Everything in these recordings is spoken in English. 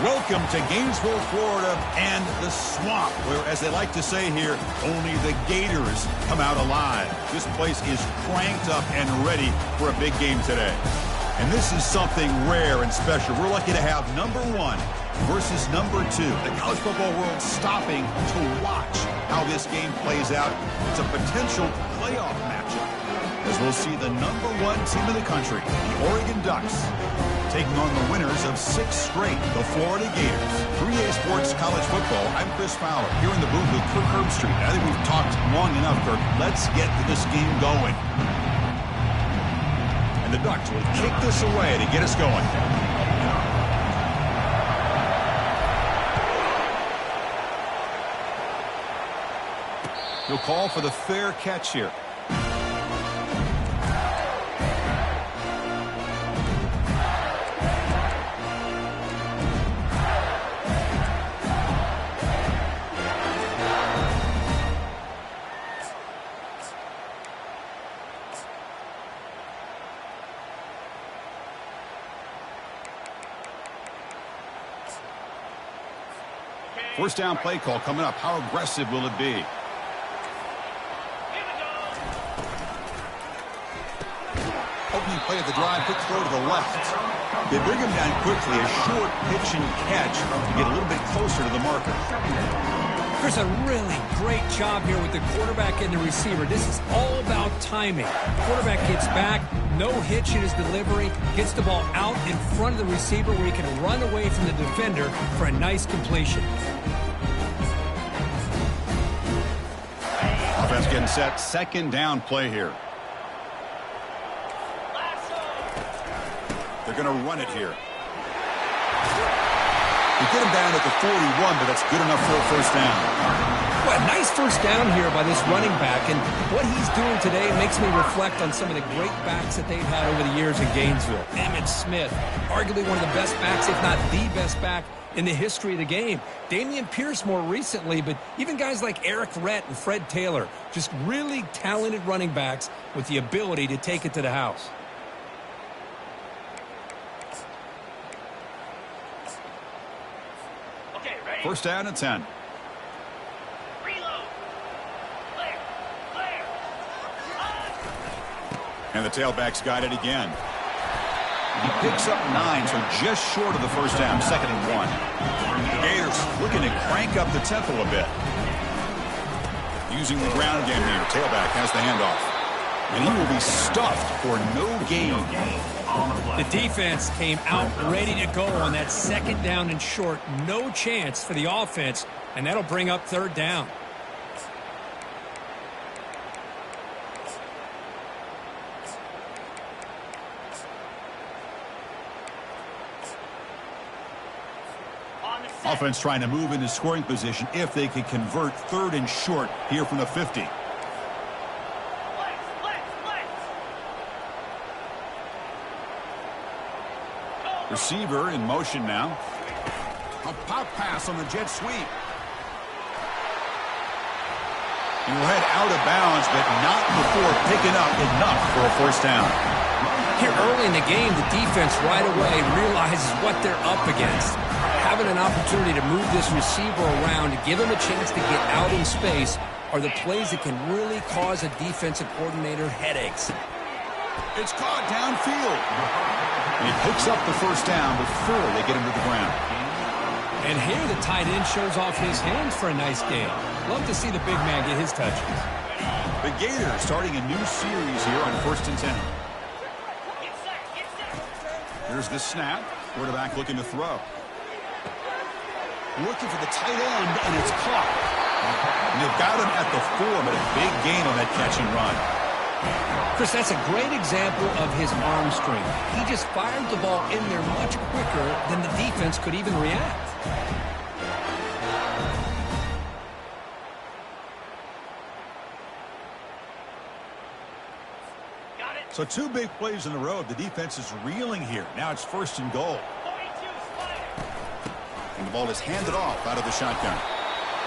Welcome to Gainesville, Florida, and the swamp, where, as they like to say here, only the Gators come out alive. This place is cranked up and ready for a big game today. And this is something rare and special. We're lucky to have number 1 versus number 2. The college football world stopping to watch how this game plays out. It's a potential playoff matchup, as we'll see the number 1 team in the country, the Oregon Ducks, taking on the winners of 6 straight, the Florida Gators. 3A Sports College Football, I'm Chris Fowler, here in the booth with Kirk Herbstreit. I think we've talked long enough, Kirk. Let's get this game going. And the Ducks will kick this away to get us going. He'll call for the fair catch here. First down play call coming up. How aggressive will it be? Opening play of the drive, quick throw to the left. They bring him down quickly. A short pitch and catch to get a little bit closer to the marker. There's a really great job here with the quarterback and the receiver. This is all about timing. Quarterback gets back, no hitch in his delivery, gets the ball out in front of the receiver where he can run away from the defender for a nice completion. Offense getting set. Second down play here. They're going to run it here. They get him down at the 41, but that's good enough for a first down. Well, a nice first down here by this running back, and what he's doing today makes me reflect on some of the great backs that they've had over the years in Gainesville. Emmitt Smith, arguably one of the best backs, if not the best back in the history of the game. Dameon Pierce more recently, but even guys like Eric Rhett and Fred Taylor, just really talented running backs with the ability to take it to the house. First down and 10. And the tailback's got it again. He picks up 9, so just short of the first down, 2nd and 1. The Gators looking to crank up the tempo a bit. Using the ground game here. Tailback has the handoff. And he will be stuffed for no gain. The defense came out ready to go on that 2nd down and short. No chance for the offense, and that'll bring up 3rd down. Offense trying to move into scoring position if they could convert 3rd and short here from the 50. Receiver in motion now. A pop pass on the jet sweep. He will head out of bounds, but not before picking up enough for a first down. Here early in the game, the defense right away realizes what they're up against. Having an opportunity to move this receiver around, to give him a chance to get out in space, are the plays that can really cause a defensive coordinator headaches. It's caught downfield. And he picks up the first down before they get him to the ground. And here the tight end shows off his hands for a nice game. Love to see the big man get his touches. The Gators starting a new series here on 1st and 10. Here's the snap. Quarterback looking to throw. Looking for the tight end, and it's caught. And they've got him at the 4, but a big gain on that catch and run. Chris, that's a great example of his arm strength. He just fired the ball in there much quicker than the defense could even react. So 2 big plays in a row. The defense is reeling here. Now it's 1st and goal. And the ball is handed off out of the shotgun.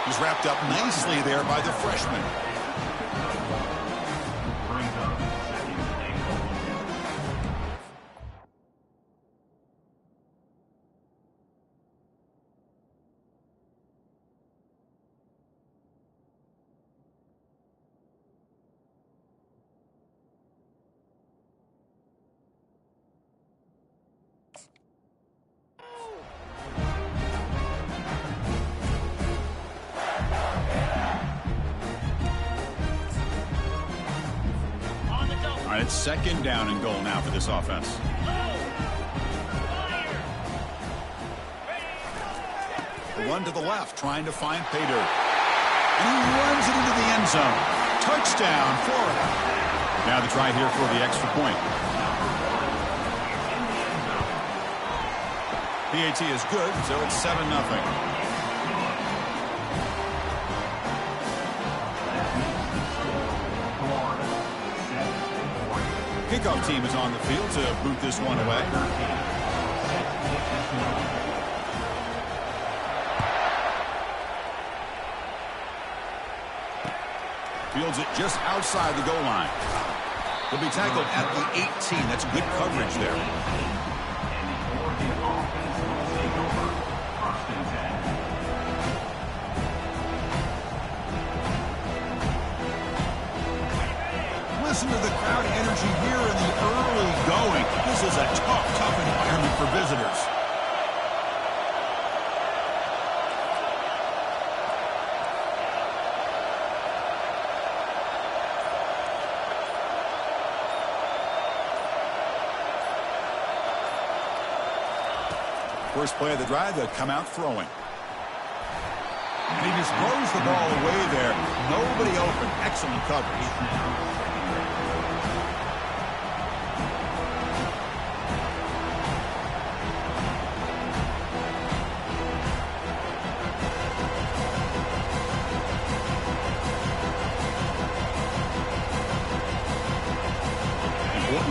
He's wrapped up nicely there by the freshman. All right, it's second down and goal now for this offense. The one to the left, trying to find pay dirt. And he runs it into the end zone. Touchdown, Florida. Now the try here for the extra point. PAT is good, so it's 7-0. Kickoff team is on the field to boot this one away. Fields it just outside the goal line. He'll be tackled at the 18. That's good coverage there. Listen to the crowd energy here in the early going. This is a tough environment for visitors. First play of the drive, they'll come out throwing. And he just throws the ball away there. Nobody open. Excellent coverage.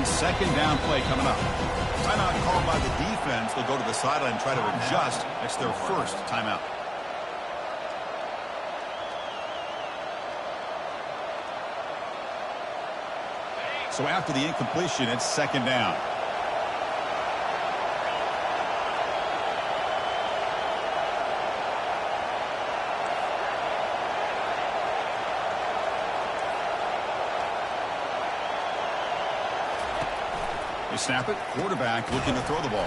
Second down play coming up. Timeout called by the defense. They'll go to the sideline and try to adjust. That's their first timeout. So after the incompletion, it's second down. They snap it. Quarterback looking to throw the ball.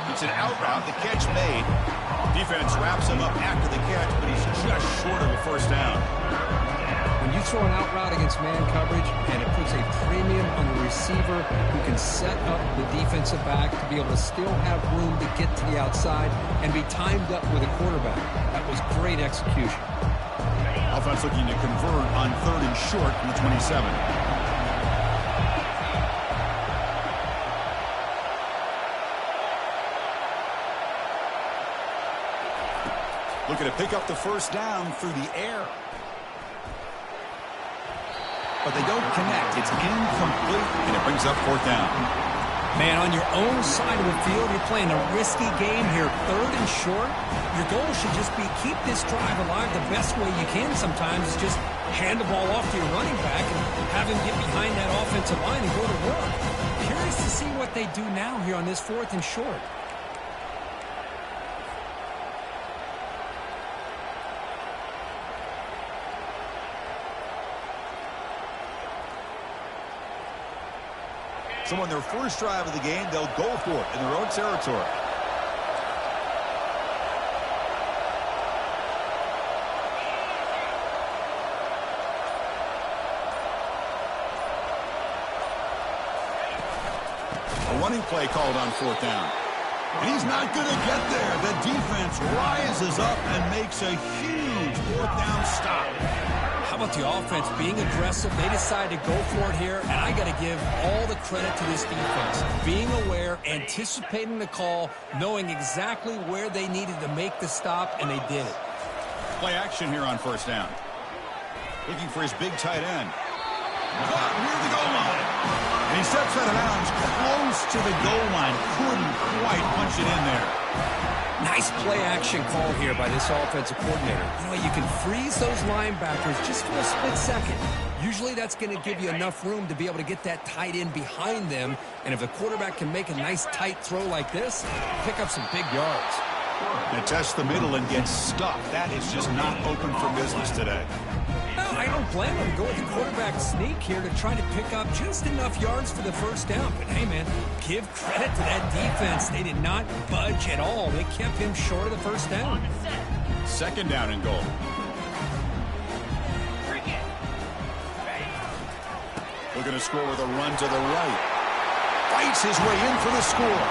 It's an out route. The catch made. Defense wraps him up after the catch, but he's just short of a first down. When you throw an out route against man coverage, and it puts a premium on the receiver who can set up the defensive back to be able to still have room to get to the outside and be timed up with a quarterback. That was great execution. Offense looking to convert on 3rd and short from the 27. Looking to pick up the first down through the air. But they don't connect. It's incomplete, and it brings up 4th down. Man, on your own side of the field, you're playing a risky game here. 3rd and short. Your goal should just be keep this drive alive the best way you can sometimes. Is just hand the ball off to your running back and have him get behind that offensive line and go to work. Curious to see what they do now here on this 4th and short. So on their first drive of the game, they'll go for it in their own territory. A running play called on 4th down. And he's not going to get there. The defense rises up and makes a huge 4th down stop. How about the offense being aggressive? They decide to go for it here, and I got to give all the credit to this defense. Being aware, anticipating the call, knowing exactly where they needed to make the stop, and they did it. Play action here on 1st down. Looking for his big tight end. Caught near the goal line. And he steps out of bounds close to the goal line. Couldn't quite punch it in there. Nice play action call here by this offensive coordinator. You know, you can freeze those linebackers just for a split second. Usually that's going to give you enough room to be able to get that tight end behind them. And if the quarterback can make a nice tight throw like this, pick up some big yards. And test the middle and get stuck. That is just not open for business today. No, I don't blame him. Go with the quarterback sneak here to try to pick up just enough yards for the first down. But, hey, man, give credit to that defense. They did not budge at all. They kept him short of the first down. Second down and goal. Looking to score with a run to the right. Fights his way in for the score.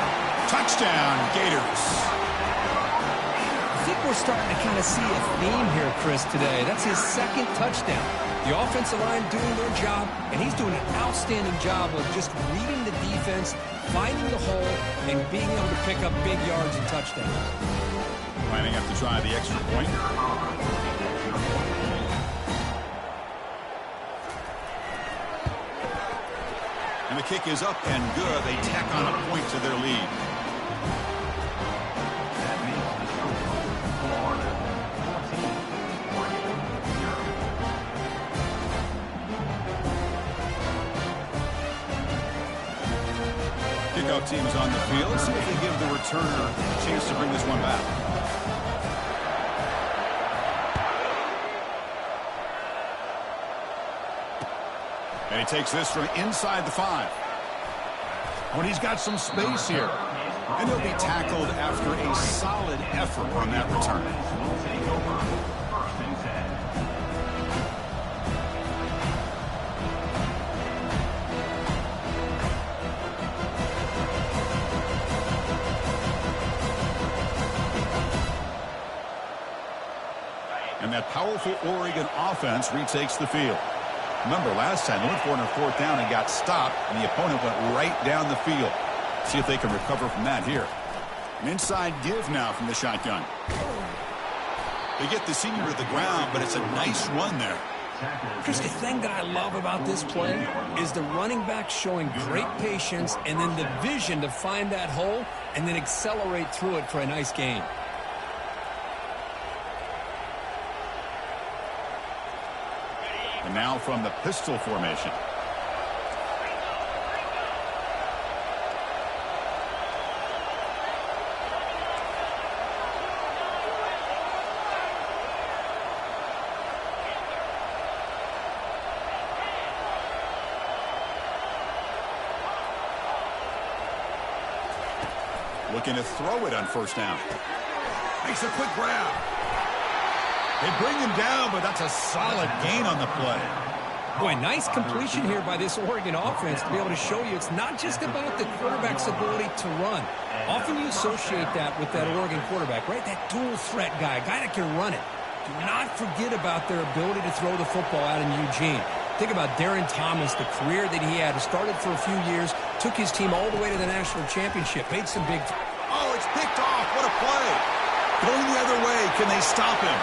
Touchdown, Gators. I think we're starting to kind of see a theme here, Chris, today. That's his second touchdown. The offensive line doing their job, and he's doing an outstanding job of just reading the defense, finding the hole, and being able to pick up big yards and touchdowns. Lining up to try the extra point. And the kick is up and good. They tack on a point to their lead. Kickoff team is on the field. See if they give the returner a chance to bring this one back. And he takes this from inside the 5. When he's got some space here. And he'll be tackled after a solid effort on that return. And that powerful Oregon offense retakes the field. Remember, last time they went for it on 4th down and got stopped, and the opponent went right down the field. See if they can recover from that here. An inside give now from the shotgun. They get the senior to the ground, but it's a nice run there. Chris, the thing that I love about this play is the running back showing great patience and then the vision to find that hole and then accelerate through it for a nice gain. And now from the pistol formation. Looking to throw it on 1st down. Makes a quick grab. They bring him down, but that's a solid gain on the play. Boy, nice completion here by this Oregon offense to be able to show you it's not just about the quarterback's ability to run. Often you associate that with that Oregon quarterback, right? That dual threat guy that can run it. Do not forget about their ability to throw the football out in Eugene. Think about Darren Thomas, the career that he had. Started for a few years, took his team all the way to the national championship, made some big... Oh, it's picked off. What a play. Going the other way. Can they stop him?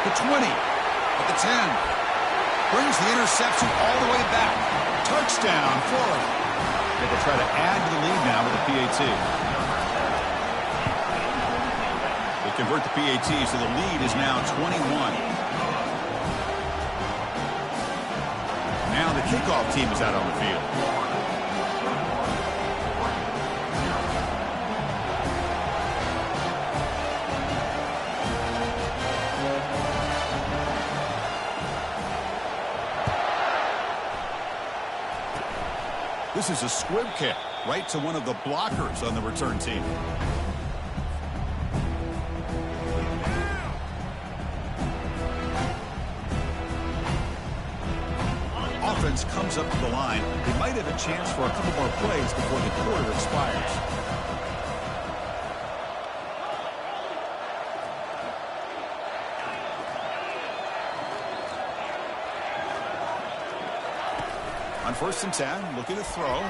The 20, at the 10, brings the interception all the way back. Touchdown, Florida. They will try to add to the lead now with the PAT. They convert the PAT, so the lead is now 21. Now the kickoff team is out on the field. This is a squib kick right to one of the blockers on the return team. Offense comes up to the line. They might have a chance for a couple more plays before the quarter expires. On 1st and 10, looking to throw.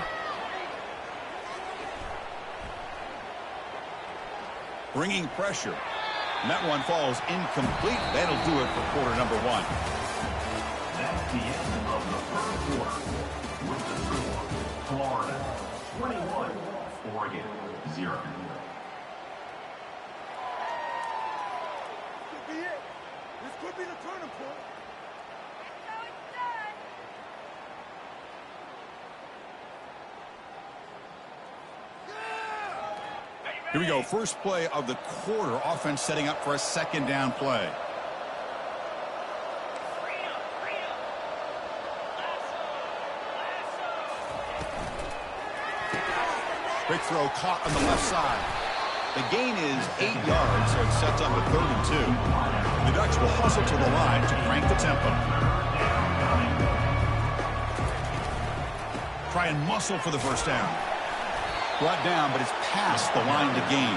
Bringing pressure. And that one falls incomplete. That'll do it for quarter number 1. That's the end of the 1st quarter. With the score, Florida 21, Oregon 0. This could be it. This could be the turning point. Here we go. First play of the quarter. Offense setting up for a 2nd down play. Quick throw caught on the left side. The gain is 8 yards, so it sets up a 3rd and 2. The Ducks will hustle to the line to crank the tempo. try and muscle for the first down. Brought down, but it's past the line to gain.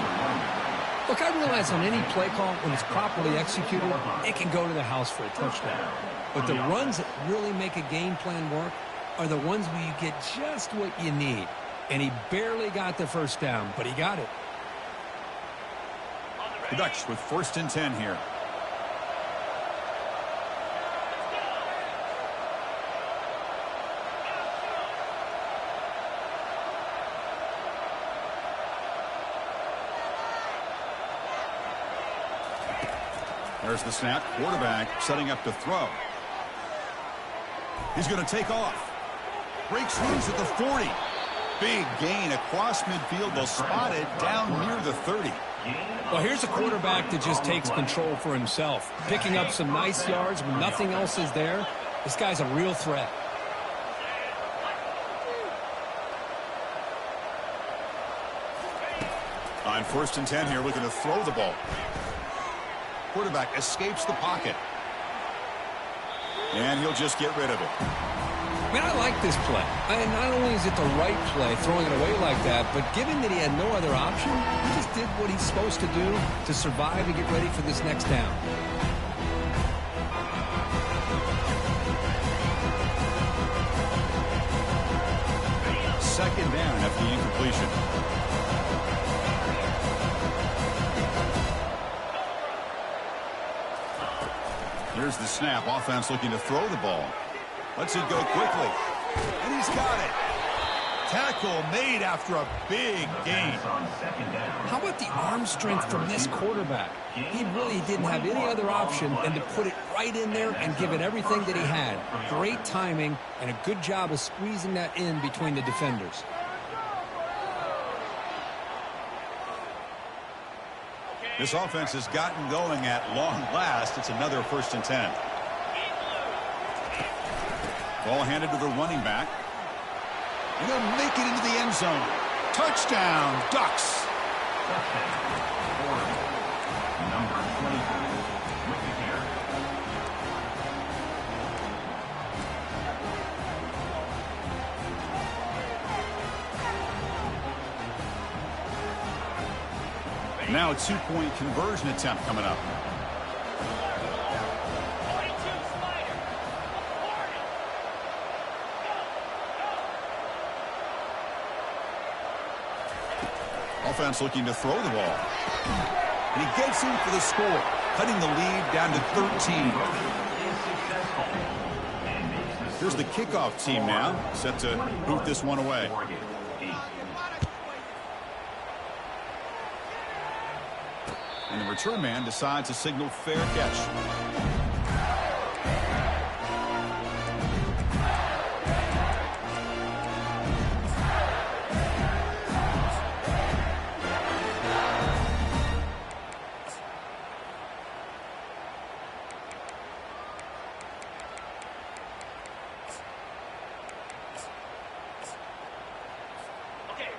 Look, I realize on any play call, when it's properly executed, it can go to the house for a touchdown. But the runs that really make a game plan work are the ones where you get just what you need. And he barely got the first down, but he got it. The Ducks with 1st and 10 here. There's the snap. Quarterback setting up to throw. He's going to take off. Breaks loose at the 40. Big gain across midfield. They'll spot it down near the 30. Well, here's a quarterback that just takes control for himself. Picking up some nice yards when nothing else is there. This guy's a real threat. On 1st and 10 here, looking to throw the ball. Quarterback escapes the pocket. And he'll just get rid of it. Man, I like this play. And not only is it the right play, throwing it away like that, but given that he had no other option, he just did what he's supposed to do to survive and get ready for this next down. Second down after the incompletion. Here's the snap. Offense looking to throw the ball. Lets it go quickly. And he's got it. Tackle made after a big gain. How about the arm strength from this quarterback? He really didn't have any other option than to put it right in there and give it everything that he had. Great timing and a good job of squeezing that in between the defenders. This offense has gotten going at long last. It's another 1st and 10. Ball handed to the running back. And they'll make it into the end zone. Touchdown, Ducks. Number 24 with the carry. Now a 2-point conversion attempt coming up. Offense looking to throw the ball. And he gets in for the score, cutting the lead down to 13. Here's the kickoff team now, set to boot this one away. And the return man decides to signal fair catch.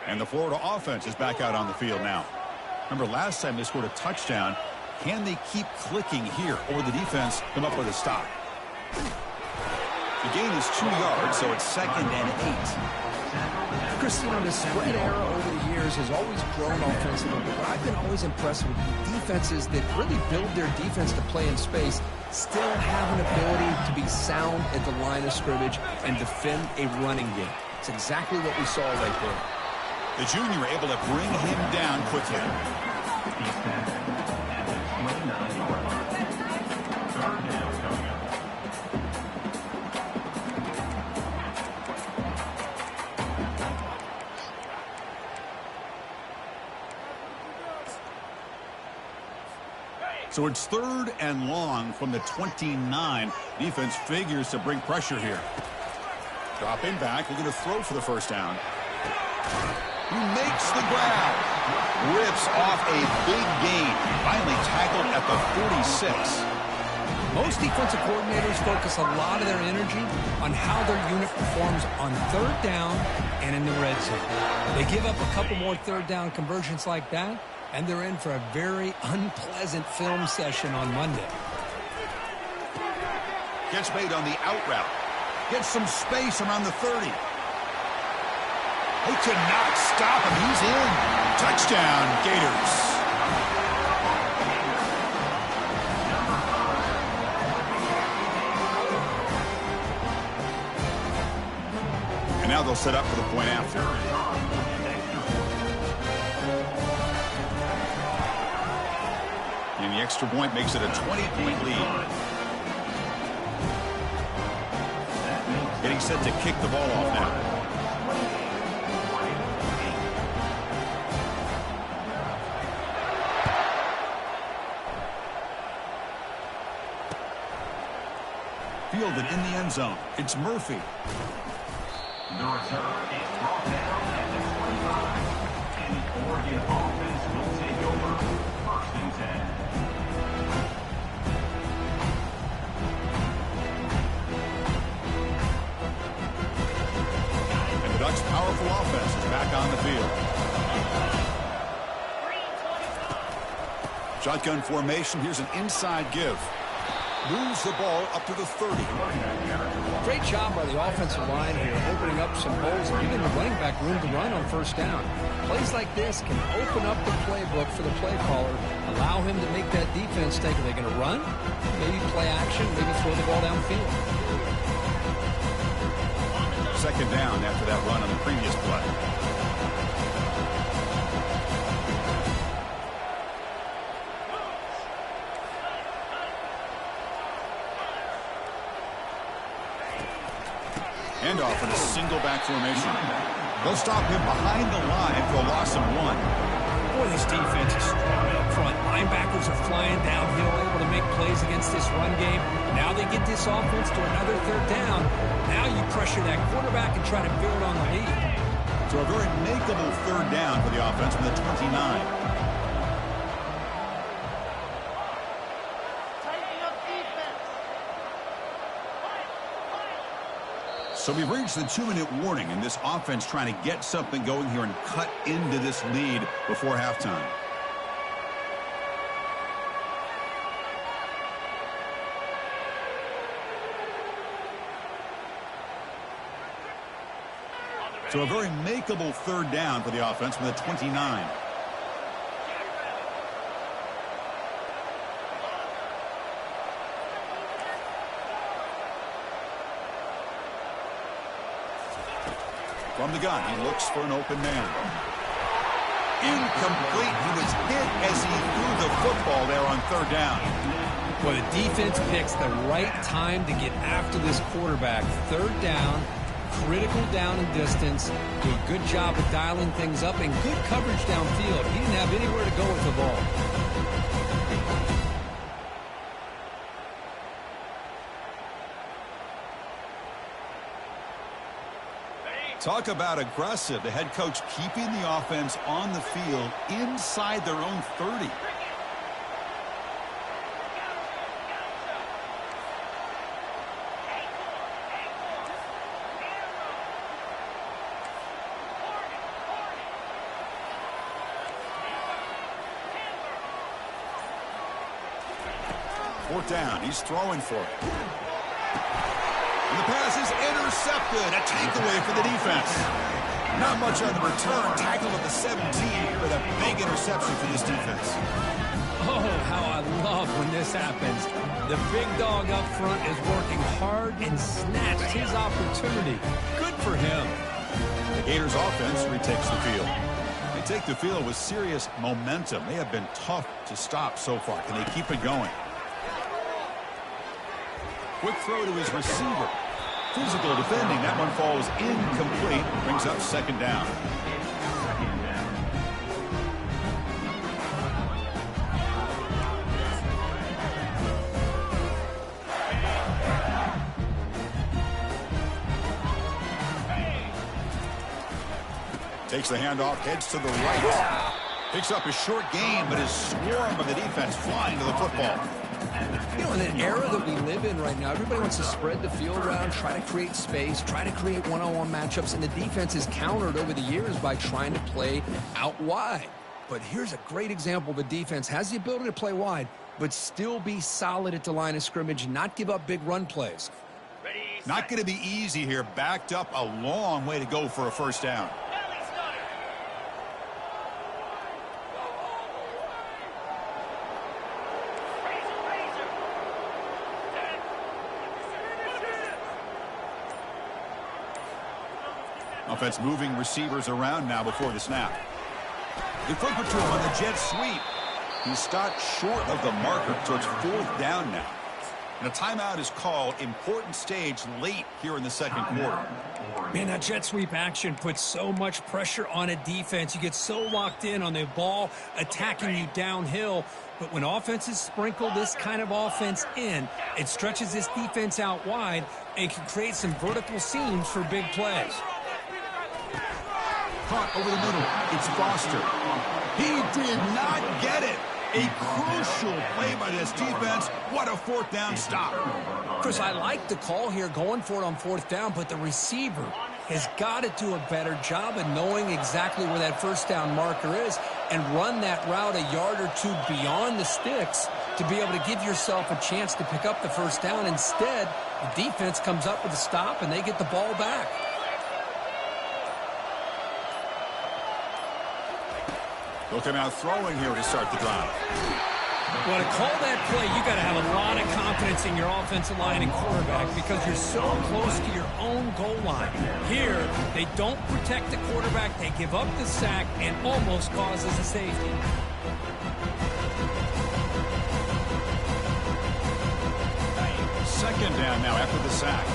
And the Florida offense is back out on the field now. Remember, last time they scored a touchdown. Can they keep clicking here, or will the defense come up with a stop? The gain is 2 yards, so it's 2nd and 8. Chris, you know, the spread era over the years has always grown offensively, but I've been always impressed with defenses that really build their defense to play in space, still have an ability to be sound at the line of scrimmage and defend a running game. It's exactly what we saw right there. The junior able to bring him down quickly. He's back at the 29-yard line. 3rd down coming up. So it's 3rd and long from the 29. Defense figures to bring pressure here. Dropping back, looking to throw for the first down. He makes the grab. Rips off a big gain. Finally tackled at the 46. Most defensive coordinators focus a lot of their energy on how their unit performs on 3rd down and in the red zone. They give up a couple more 3rd down conversions like that, and they're in for a very unpleasant film session on Monday. Gets made on the out route. Gets some space around the 30. They cannot stop him. He's in. Touchdown, Gators. And now they'll set up for the point after. And the extra point makes it a 20-point lead. Getting set to kick the ball off now. Fielded in the end zone. It's Murphy. The return is brought down at the 25. And the Oregon offense will take over. 1st and 10. And the Ducks' powerful offense is back on the field. Shotgun formation. Here's an inside give. Moves the ball up to the 30. Great job by the offensive line here, opening up some holes and giving the running back room to run on 1st down. Plays like this can open up the playbook for the play caller, allow him to make that defense think, are they going to run? Maybe play action, maybe throw the ball downfield. 2nd down after that run on the previous play. Handoff in a single back formation. They'll stop him behind the line for a loss of 1. Boy, this defense is strong up front. Linebackers are flying downhill, able to make plays against this run game. Now they get this offense to another 3rd down. Now you pressure that quarterback and try to build on the lead. So a very makeable 3rd down for the offense from the 29. So we've reached the 2-minute warning, and this offense trying to get something going here and cut into this lead before halftime. So a very makeable 3rd down for the offense from the 29. From the gun, he looks for an open man. Incomplete. He was hit as he threw the football there on 3rd down. Well, the defense picks the right time to get after this quarterback. 3rd down, critical down and distance. Do a good job of dialing things up and good coverage downfield. He didn't have anywhere to go with the ball. Talk about aggressive. The head coach keeping the offense on the field inside their own 30. Fourth down. He's throwing for it. And the pass is intercepted. A takeaway for the defense. Not much on the return. Tackled at the 17, but a big interception for this defense. Oh, how I love when this happens. The big dog up front is working hard and snatched his opportunity. Good for him. The Gators offense retakes the field. They take the field with serious momentum. They have been tough to stop so far. Can they keep it going? Quick throw to his receiver. Physical defending. That one falls incomplete. Brings up 2nd down. Takes the handoff, heads to the right. Picks up a short gain, but his swarm of the defense flying to the football. You know, in an era that we live in right now, everybody wants to spread the field around, try to create space, try to create one-on-one matchups, and the defense is countered over the years by trying to play out wide. But here's a great example. The defense has the ability to play wide, but still be solid at the line of scrimmage, not give up big run plays. Not going to be easy here. Backed up a long way to go for a 1st down. Offense moving receivers around now before the snap. They flip it to him on the jet sweep. He stopped short of the marker, so it's 4th down now. And a timeout is called. Important stage late here in the second quarter. Man, that jet sweep action puts so much pressure on a defense. You get so locked in on the ball attacking you downhill. But when offenses sprinkle this kind of offense in, it stretches this defense out wide and can create some vertical seams for big plays. Caught over the middle. It's Foster. He did not get it. A crucial play by this defense. What a 4th down stop. Chris, I like the call here going for it on 4th down, but the receiver has got to do a better job of knowing exactly where that 1st down marker is and run that route a yard or two beyond the sticks to be able to give yourself a chance to pick up the 1st down. Instead, the defense comes up with a stop and they get the ball back. They'll come out throwing here to start the drive. Well, to call that play, you got to have a lot of confidence in your offensive line and quarterback because you're so close to your own goal line. Here, they don't protect the quarterback. They give up the sack and almost causes a safety. Second down now after the sack.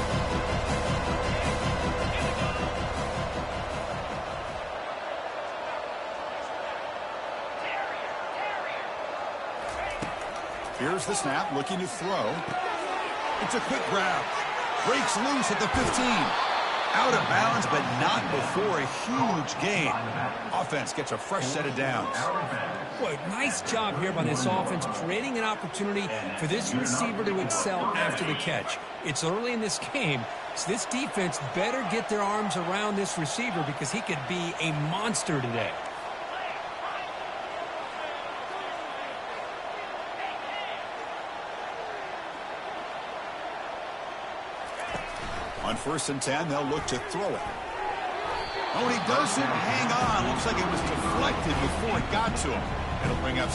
Here's the snap, looking to throw. It's a quick grab. Breaks loose at the 15. Out of bounds, but not before a huge gain. Offense gets a fresh set of downs. Boy, nice job here by this offense, creating an opportunity for this receiver to excel after the catch. It's early in this game, so this defense better get their arms around this receiver because he could be a monster today. On 1st and 10, they'll look to throw it. Oh, he doesn't hang on. Looks like it was deflected before it got to him. It'll bring up.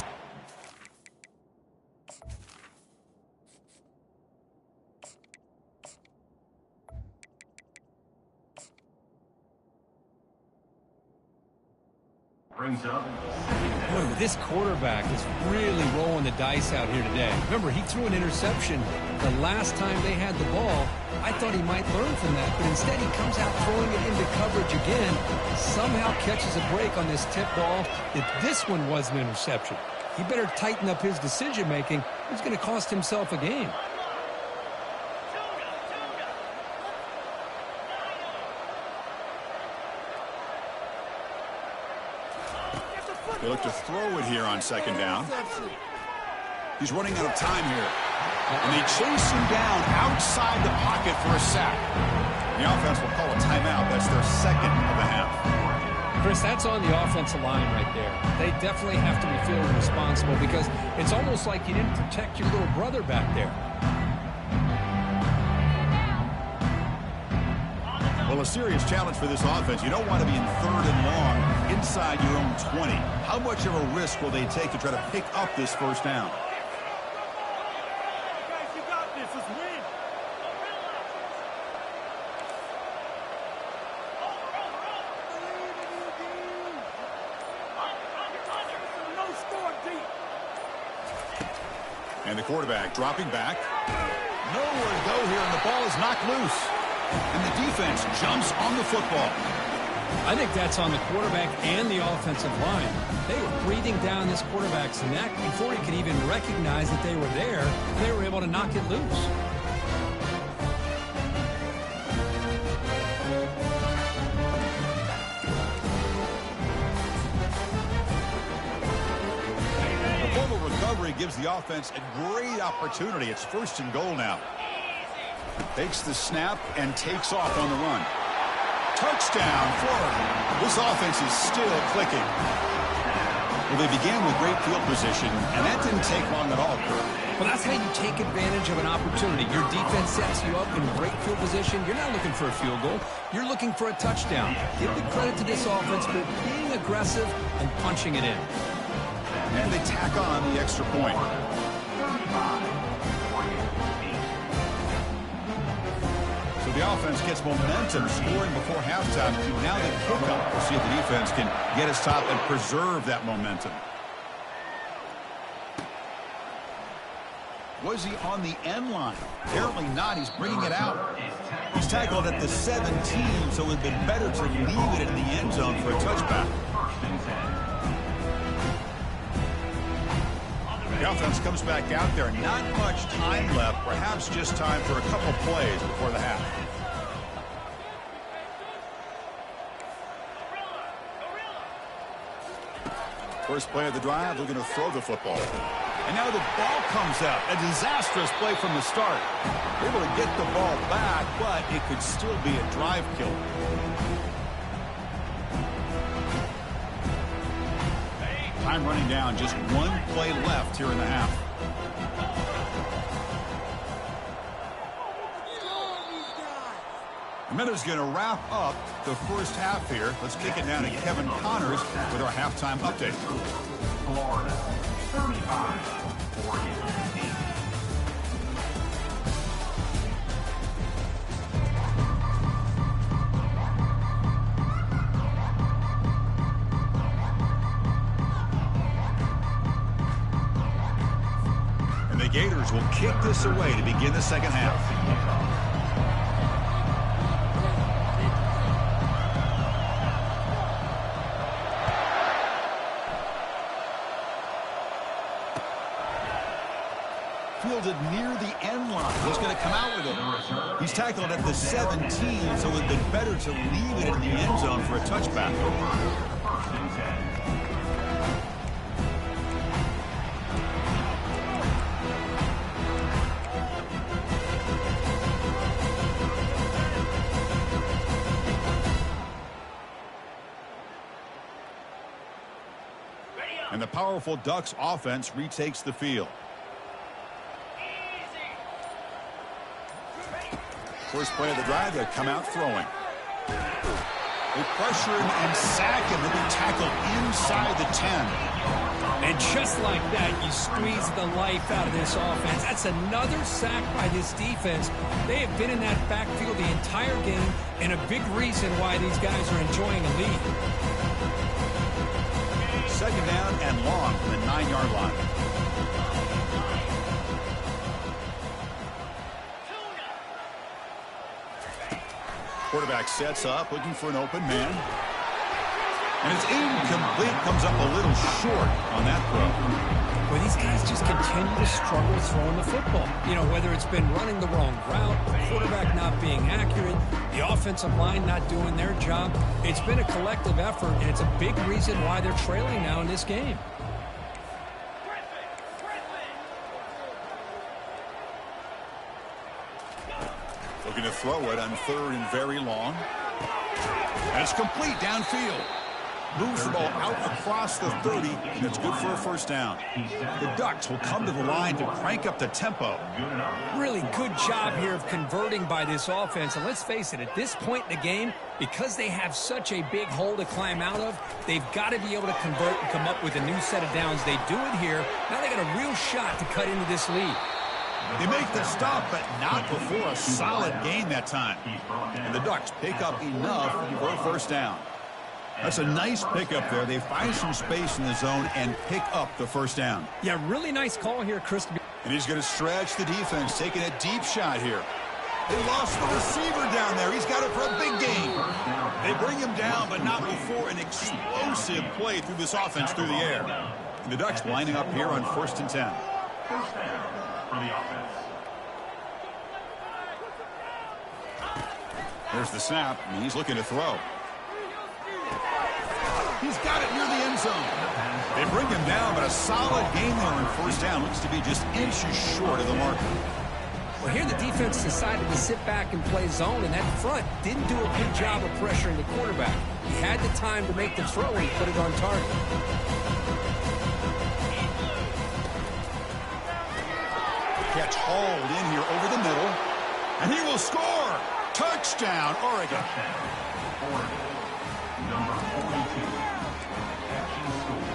Brings up. Boy, this quarterback is really rolling the dice out here today. Remember, he threw an interception the last time they had the ball. I thought he might learn from that, but instead he comes out throwing it into coverage again, somehow catches a break on this tip ball. If this one was an interception, he better tighten up his decision-making. It's going to cost himself a game. They look to throw it here on 2nd down. He's running out of time here. And they chase him down outside the pocket for a sack. The offense will call a timeout. That's their 2nd of the half. Chris, that's on the offensive line right there. They definitely have to be feeling responsible because it's almost like you didn't protect your little brother back there. Well, a serious challenge for this offense. You don't want to be in 3rd and long inside your own 20. How much of a risk will they take to try to pick up this 1st down? Guys, you got this. Let's win. No score deep. And the quarterback dropping back. Nowhere to go here, and the ball is knocked loose. And the defense jumps on the football. I think that's on the quarterback and the offensive line. They were breathing down this quarterback's neck before he could even recognize that they were there. They were able to knock it loose. The fumble recovery gives the offense a great opportunity. It's 1st and goal now. Takes the snap and takes off on the run. Touchdown, Florida. This offense is still clicking. Well, they began with great field position, and that didn't take long at all, Kurt. Well, that's how you take advantage of an opportunity. Your defense sets you up in great field position. You're not looking for a field goal. You're looking for a touchdown. Give the credit to this offense for being aggressive and punching it in. And they tack on the extra point. So So the offense gets momentum, scoring before halftime. Now the kickoff. We'll see if the defense can get his top and preserve that momentum. Was he on the end line? Apparently not. He's bringing it out. He's tackled at the 17, so it would have been better to leave it in the end zone for a touchback. The offense comes back out there. Not much time left. Perhaps just time for a couple plays before the half. First play of the drive, looking to throw the football. And now the ball comes out. A disastrous play from the start. Able to get the ball back, but it could still be a drive killer. Time running down. Just one play left here in the half. And then is going to wrap up the first half here. Let's kick it down to Kevin Connors with our halftime update. Florida, 35, Oregon, 8. And the Gators will kick this away to begin the second half. Fielded near the end line. He's going to come out with it. He's tackled at the 17, so it would have been better to leave it in the end zone for a touchback. And the powerful Ducks offense retakes the field. First play of the drive, they come out throwing. They pressure him and sack him. They'll be tackled inside the 10. And just like that, you squeeze the life out of this offense. That's another sack by this defense. They have been in that backfield the entire game, and a big reason why these guys are enjoying a lead. Second down and long from the 9-yard line. Quarterback sets up, looking for an open man. And it's incomplete, comes up a little short on that throw. Well, these guys just continue to struggle throwing the football. You know, whether it's been running the wrong route, the quarterback not being accurate, the offensive line not doing their job. It's been a collective effort, and it's a big reason why they're trailing now in this game. Looking to throw it on third and very long. And it's complete downfield. Moves the ball out across the 30, and it's good for a first down. The Ducks will come to the line to crank up the tempo. Really good job here of converting by this offense. And let's face it, at this point in the game, because they have such a big hole to climb out of, they've got to be able to convert and come up with a new set of downs. They do it here. Now they got a real shot to cut into this lead. They make the stop, but not before a solid gain that time. And the Ducks pick up enough for a first down. That's a nice pickup there. They find some space in the zone and pick up the first down. Yeah, really nice call here, Chris. And he's going to stretch the defense, taking a deep shot here. They lost the receiver down there. He's got it for a big gain. They bring him down, but not before an explosive play through this offense through the air. And the Ducks lining up here on 1st and 10. First down for the offense. There's the snap, and he's looking to throw. He's got it near the end zone. They bring him down, but a solid gain there on first down. Looks to be just inches short of the marker. Well, here the defense decided to sit back and play zone, and that front didn't do a good job of pressuring the quarterback. He had the time to make the throw and put it on target. Catch hauled in here over the middle, and he will score. Touchdown, Oregon. Oregon, number 42. Catching score.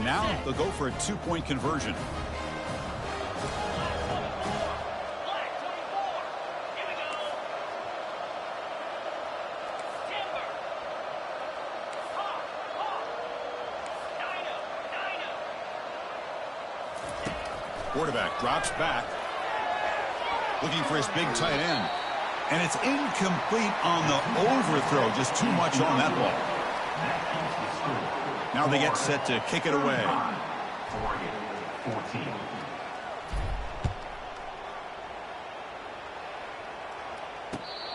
And now they'll go for a two-point conversion. Quarterback drops back, looking for his big tight end. And it's incomplete on the overthrow. Just too much on that ball. Now they get set to kick it away.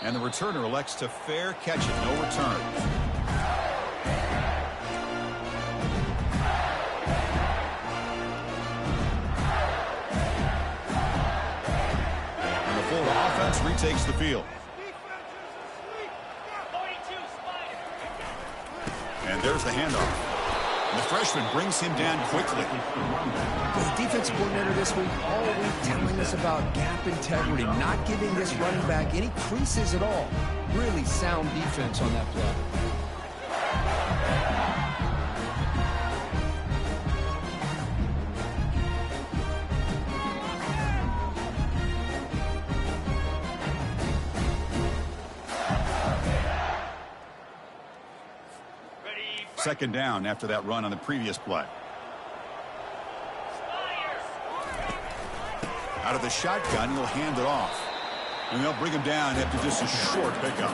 And the returner elects to fair catch it. No return. Offense retakes the field. And there's the handoff. And the freshman brings him down quickly. The defensive coordinator this week all week telling us about gap integrity, not giving this running back any creases at all. Really sound defense on that play. Second down after that run on the previous play. Out of the shotgun, he'll hand it off. And they'll bring him down after just a short pickup.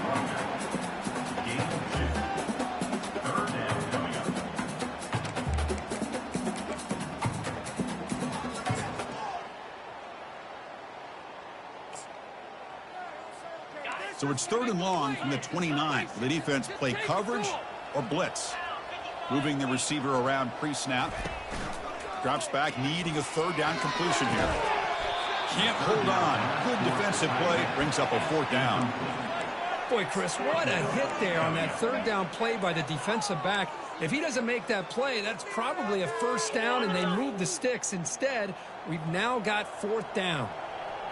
So it's 3rd and long from the 29. The defense play coverage or blitz. Moving the receiver around pre-snap. Drops back, needing a 3rd down completion here. Can't hold on. Good defensive play. Brings up a 4th down. Boy, Chris, what a hit there on that 3rd down play by the defensive back. If he doesn't make that play, that's probably a 1st down, and they move the sticks. Instead, we've now got 4th down.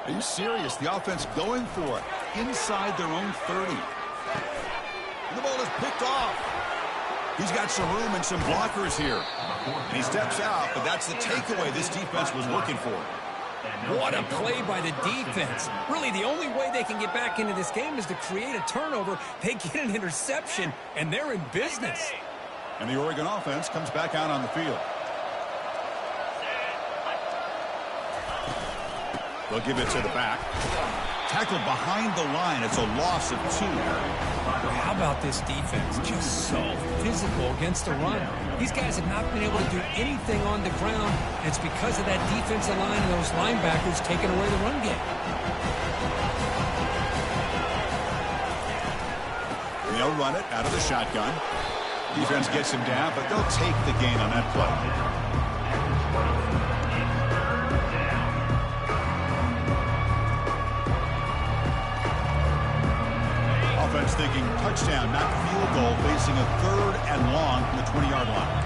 Are you serious? The offense going for it inside their own 30. And the ball is picked off. He's got some room and some blockers here. And he steps out, but that's the takeaway this defense was looking for. What a play by the defense. Really, the only way they can get back into this game is to create a turnover. They get an interception, and they're in business. And the Oregon offense comes back out on the field. They'll give it to the back. Tackled behind the line. It's a loss of 2. How about this defense? Just so physical against the run. These guys have not been able to do anything on the ground. And it's because of that defensive line and those linebackers taking away the run game. They'll run it out of the shotgun. Defense gets him down, but they'll take the gain on that play. Offense thinking touchdown, not field goal, facing a 3rd and long from the 20-yard line.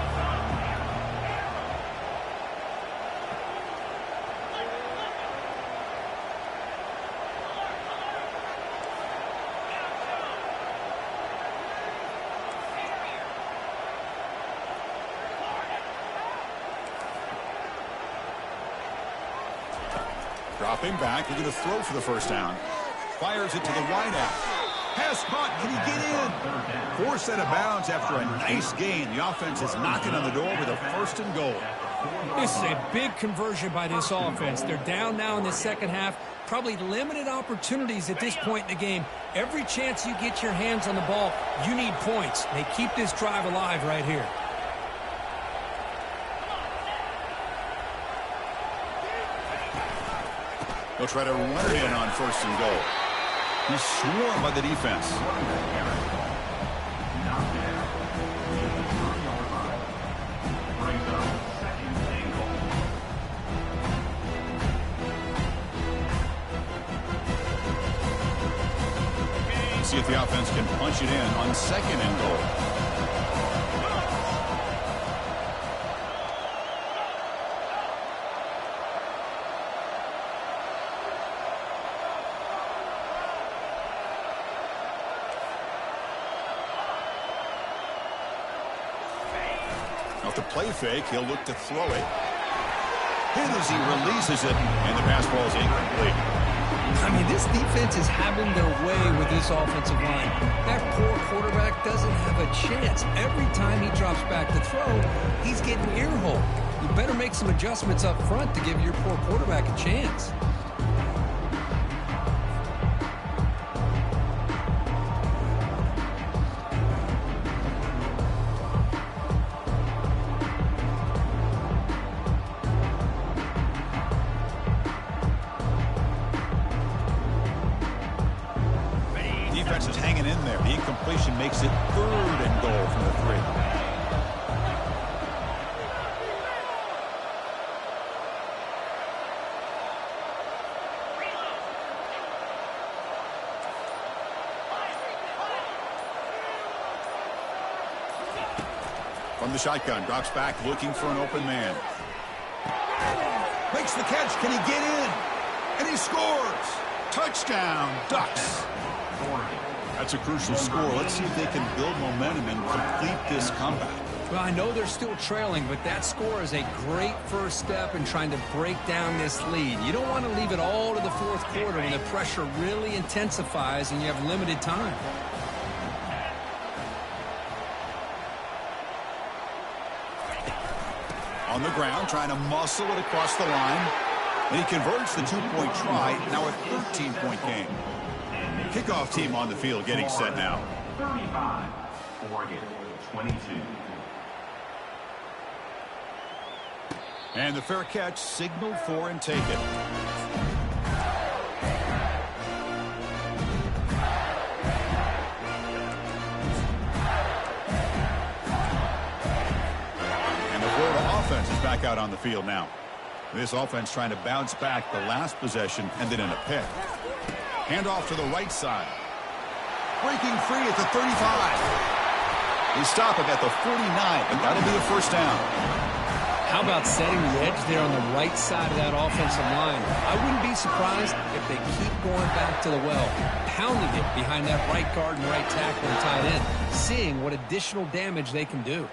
Dropping back, they're going to throw for the 1st down. Fires it to the wideout. Pass caught. Can he get in? 4 set of bounds after a nice gain. The offense is knocking on the door with a 1st and goal. This is a big conversion by this offense. They're down now in the second half. Probably limited opportunities at this point in the game. Every chance you get your hands on the ball, you need points. They keep this drive alive right here. They'll try to run it in on 1st and goal. He's swarmed by the defense. See if the offense can punch it in on 2nd and goal. Off the play fake, he'll look to throw it. Hit as he releases it, and the pass ball is incomplete. I mean, this defense is having their way with this offensive line. That poor quarterback doesn't have a chance. Every time he drops back to throw, he's getting ear-hole. You better make some adjustments up front to give your poor quarterback a chance. Defense is hanging in there. The incompletion makes it 3rd and goal from the 3. From the shotgun, drops back looking for an open man. Makes the catch. Can he get in? And he scores. Touchdown, Ducks. That's a crucial score. Let's see if they can build momentum and complete this comeback. Well, I know they're still trailing, but that score is a great first step in trying to break down this lead. You don't want to leave it all to the 4th quarter when the pressure really intensifies and you have limited time. On the ground, trying to muscle it across the line. And he converts the 2-point try. Now a 13-point game. Kickoff team on the field getting set now. 35, Oregon, 22. And the fair catch signaled for and taken. And the Florida offense is back out on the field now. This offense trying to bounce back the last possession and then in a pick. Handoff to the right side. Breaking free at the 35. They stop him at the 49, but that'll be a first down. How about setting the edge there on the right side of that offensive line? I wouldn't be surprised if they keep going back to the well, pounding it behind that right guard and right tackle and tight end, seeing what additional damage they can do.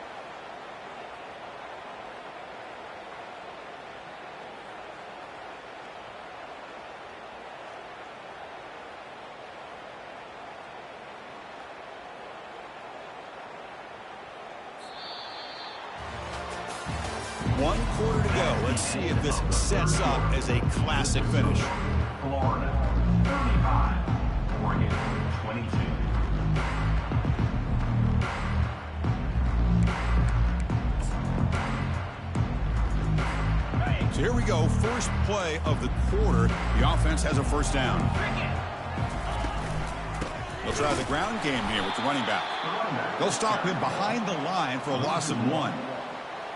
One quarter to go. Let's see if this sets up as a classic finish. Florida, 35, Oregon, 22. So here we go. First play of the quarter. The offense has a first down. They'll try the ground game here with the running back. They'll stop him behind the line for a loss of 1.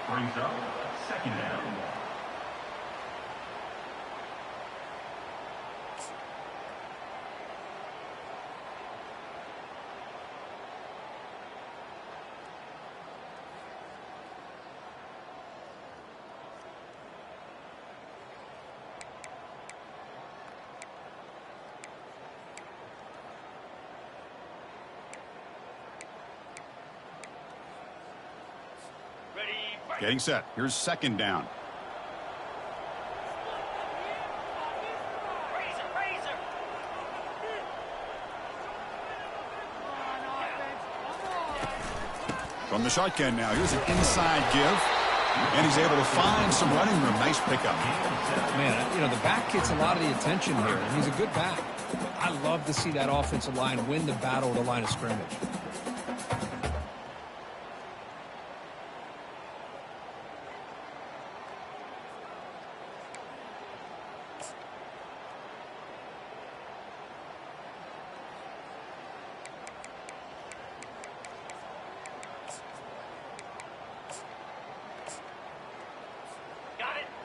Brings up second down. Getting set. Here's second down. From the shotgun now. Here's an inside give. And he's able to find some running room. Nice pickup. Man, you know, the back gets a lot of the attention here, and he's a good back. I love to see that offensive line win the battle of the line of scrimmage.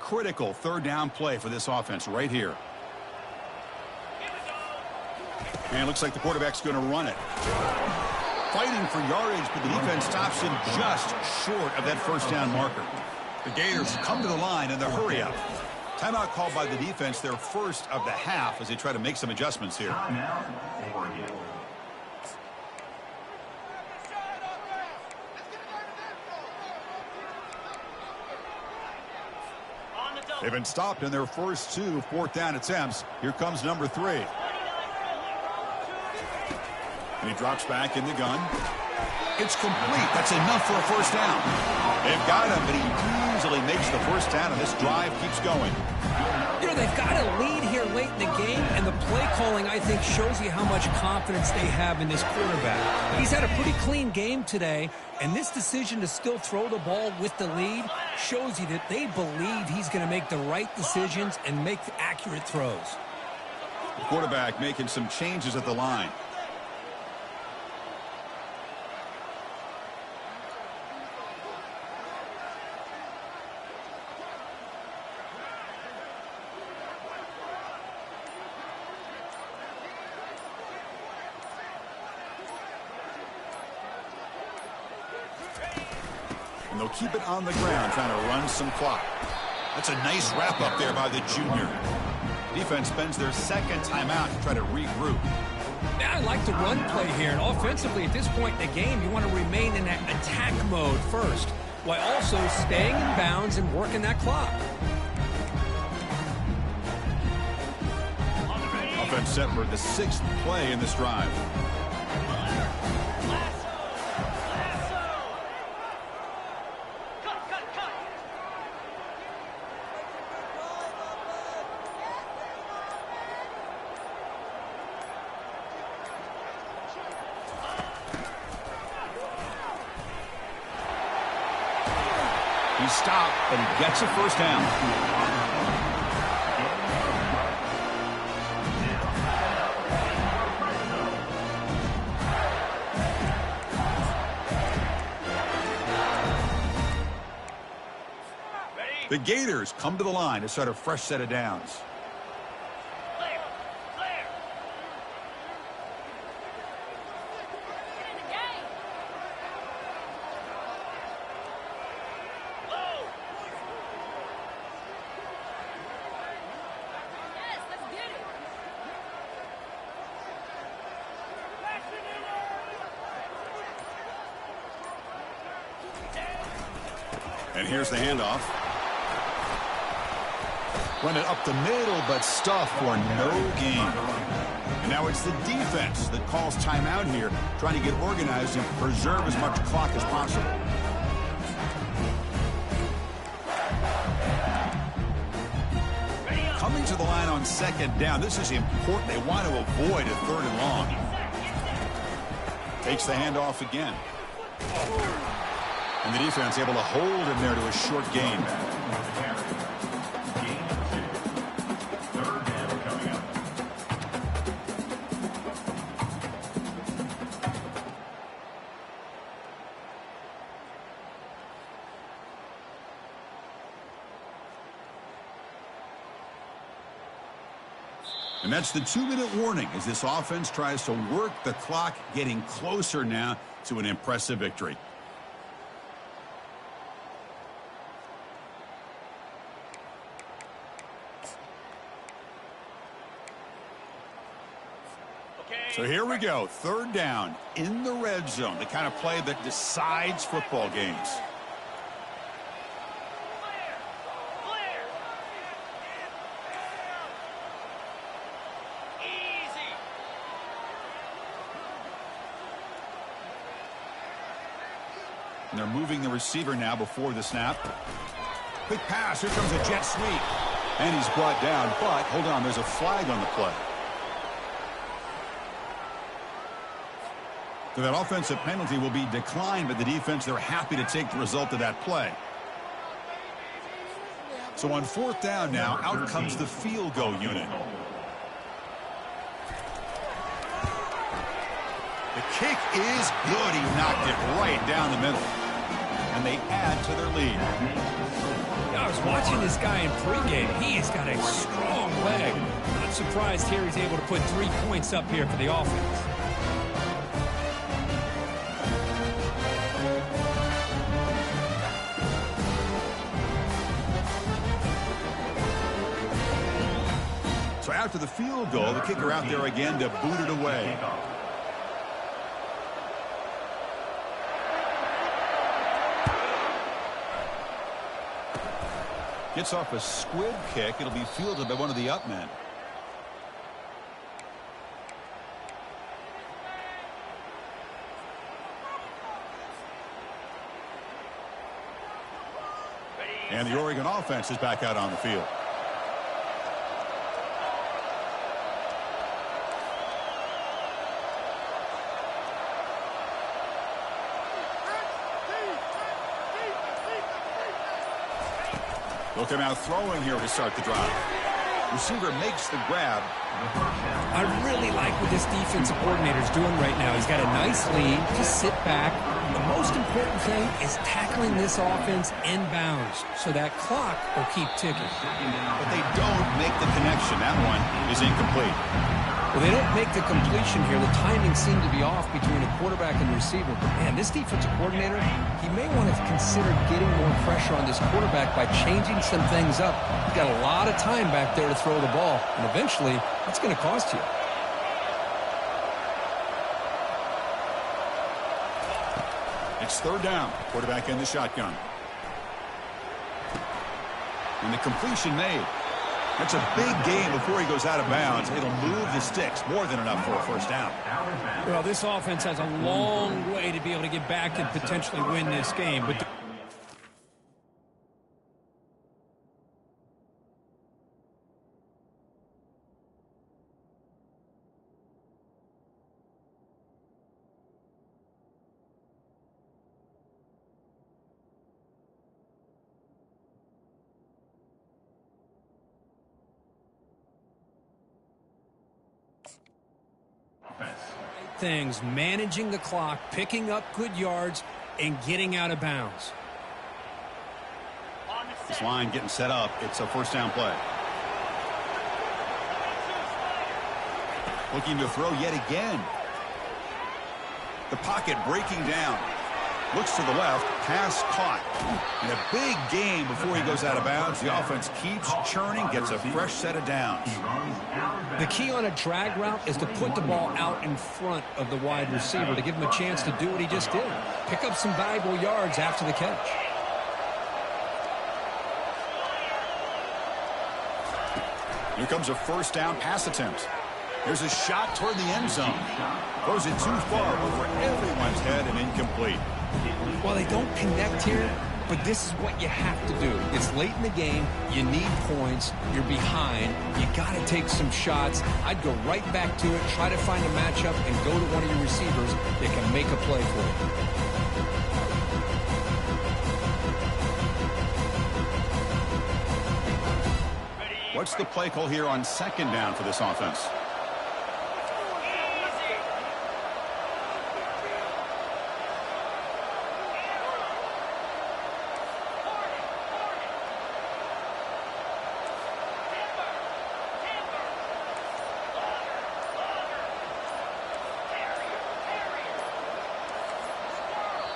Critical third down play for this offense right here. And it looks like the quarterback's going to run it. Fighting for yardage, but the defense stops him just short of that first down marker. The Gators come to the line in the hurry up. Timeout called by the defense, their first of the half, as they try to make some adjustments here. Timeout, Oregon. They've been stopped in their first 2 fourth-down attempts. Here comes number 3. And he drops back in the gun. It's complete. That's enough for a first down. They've got him, but he easily makes the first down, and this drive keeps going. You know, they've got a lead here late in the game, and the play calling, I think, shows you how much confidence they have in this quarterback. He's had a pretty clean game today, and this decision to still throw the ball with the lead shows you that they believe he's going to make the right decisions and make accurate throws. The quarterback making some changes at the line. And they'll keep it on the ground, trying to run some clock. That's a nice wrap up there by the junior. Defense spends their second timeout to try to regroup. Yeah, I like the run play here. And offensively, at this point in the game, you want to remain in that attack mode first, while also staying in bounds and working that clock. Offense set for the 6th play in this drive. He's stopped, but he gets a first down. The Gators come to the line to start a fresh set of downs. And here's the handoff. Run it up the middle, but stuffed for no gain. And now it's the defense that calls timeout here, trying to get organized and preserve as much clock as possible. Coming to the line on second down. This is important. They want to avoid a 3rd and long. Takes the handoff again. And the defense able to hold him there to a short gain. And that's the 2-minute warning as this offense tries to work the clock, getting closer now to an impressive victory. So here we go, 3rd down in the red zone, the kind of play that decides football games. And they're moving the receiver now before the snap. Quick pass, here comes a jet sweep. And he's brought down, but hold on, there's a flag on the play. So that offensive penalty will be declined by the defense. They're happy to take the result of that play. So on 4th down now, out comes the field goal unit. The kick is good. He knocked it right down the middle. And they add to their lead. I was watching this guy in pregame. He has got a strong leg. Not surprised here he's able to put 3 points up here for the offense. So after the field goal, the kicker out there again to boot it away. Gets off a squib kick. It'll be fielded by one of the up men. And the Oregon offense is back out on the field. Look at now throwing here to start the drive. Receiver makes the grab. I really like what this defensive coordinator is doing right now. He's got a nice lead. Just sit back. The most important thing is tackling this offense in bounds so that clock will keep ticking. But they don't make the connection. That one is incomplete. Well, they don't make the completion here. The timing seemed to be off between a quarterback and the receiver. But, man, this defensive coordinator, he may want to consider getting more pressure on this quarterback by changing some things up. He's got a lot of time back there to throw the ball, and eventually it's going to cost you. It's third down. Quarterback in the shotgun. And the completion made. That's a big gain before he goes out of bounds. It'll move the sticks more than enough for a first down. Well, this offense has a long way to be able to get back and potentially win this game. But things, managing the clock, picking up good yards, and getting out of bounds. This line getting set up. It's a first down play. Looking to throw yet again. The pocket breaking down. Looks to the left. Pass caught. And a big gain before he goes out of bounds. The offense keeps churning, gets a fresh set of downs. The key on a drag route is to put the ball out in front of the wide receiver to give him a chance to do what he just did. Pick up some valuable yards after the catch. Here comes a first down pass attempt. There's a shot toward the end zone. Throws it too far over everyone's head and incomplete. Well, they don't connect here, but this is what you have to do. It's late in the game. You need points. You're behind. You got to take some shots. I'd go right back to it, try to find a matchup, and go to one of your receivers that can make a play for you. What's the play call here on second down for this offense?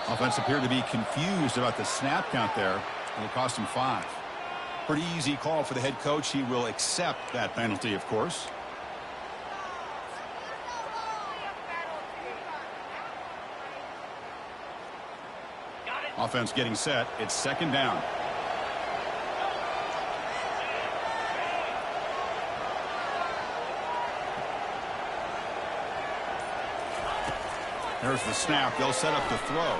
Offense appeared to be confused about the snap count there. It'll cost him 5. Pretty easy call for the head coach. He will accept that penalty, of course. Offense getting set. It's second down. There's the snap. They'll set up the throw.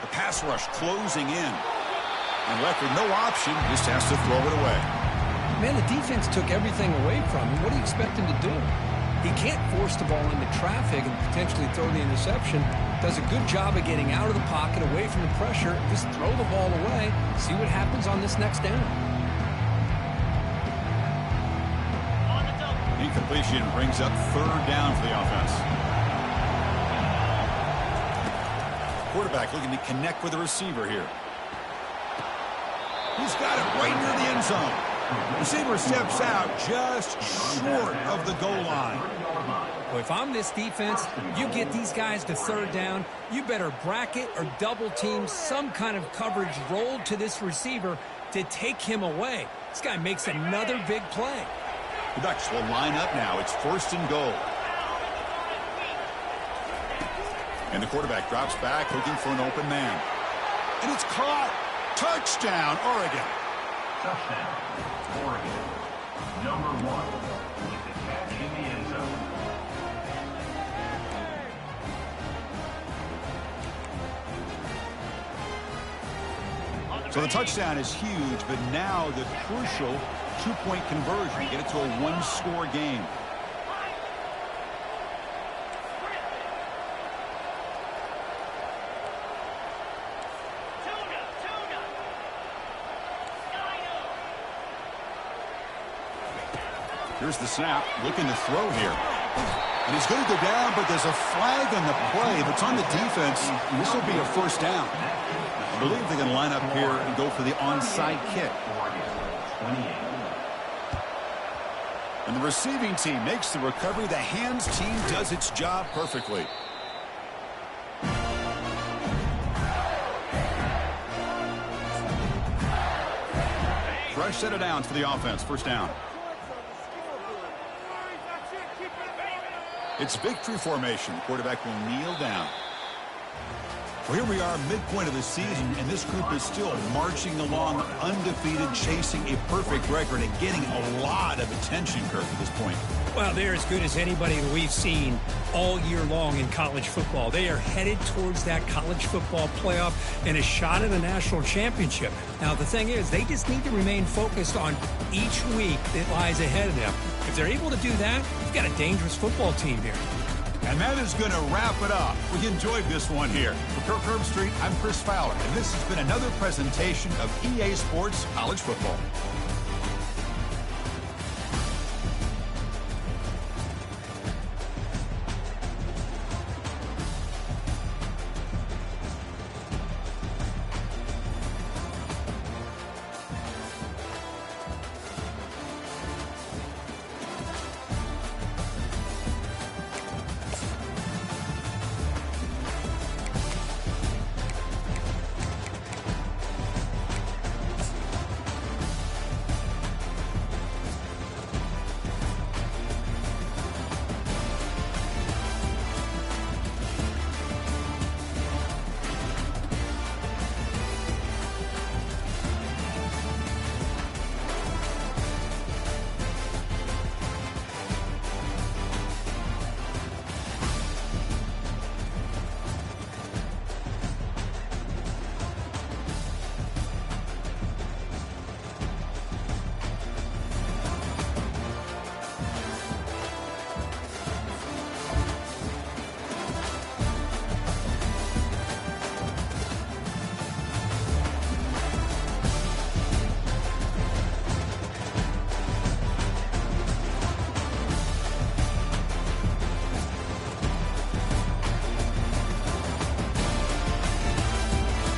The pass rush closing in. And left with no option, just has to throw it away. Man, the defense took everything away from him. What do you expect him to do? He can't force the ball into traffic and potentially throw the interception. Does a good job of getting out of the pocket, away from the pressure. Just throw the ball away. See what happens on this next down. Incompletion brings up third down for the offense. Quarterback looking to connect with the receiver here. He's got it right near the end zone. Receiver steps out just short of the goal line. Well, if I'm this defense, you get these guys to third down, you better bracket or double team some kind of coverage rolled to this receiver to take him away. This guy makes another big play. The Ducks will line up now. It's first and goal. And the quarterback drops back looking for an open man. And it's caught. Touchdown, Oregon. Touchdown, Oregon. Number 1 with the catch in the end zone. So the touchdown is huge, but now the crucial two-point conversion. Get it to a one-score game. Here's the snap, looking to throw here. And he's going to go down, but there's a flag on the play. If it's on the defense, this will be a first down. I believe they're going to line up here and go for the onside kick. And the receiving team makes the recovery. The hands team does its job perfectly. Fresh set of downs for the offense. First down. It's victory formation. Quarterback will kneel down. Well, here we are, midpoint of the season, and this group is still marching along undefeated, chasing a perfect record and getting a lot of attention, Kirk, at this point. Well, they're as good as anybody that we've seen all year long in college football. They are headed towards that college football playoff and a shot at a national championship. Now, the thing is, they just need to remain focused on each week that lies ahead of them. If they're able to do that, you've got a dangerous football team here. And that is going to wrap it up. We enjoyed this one here. For Kirk Herbstreit, I'm Chris Fowler, and this has been another presentation of EA Sports College Football.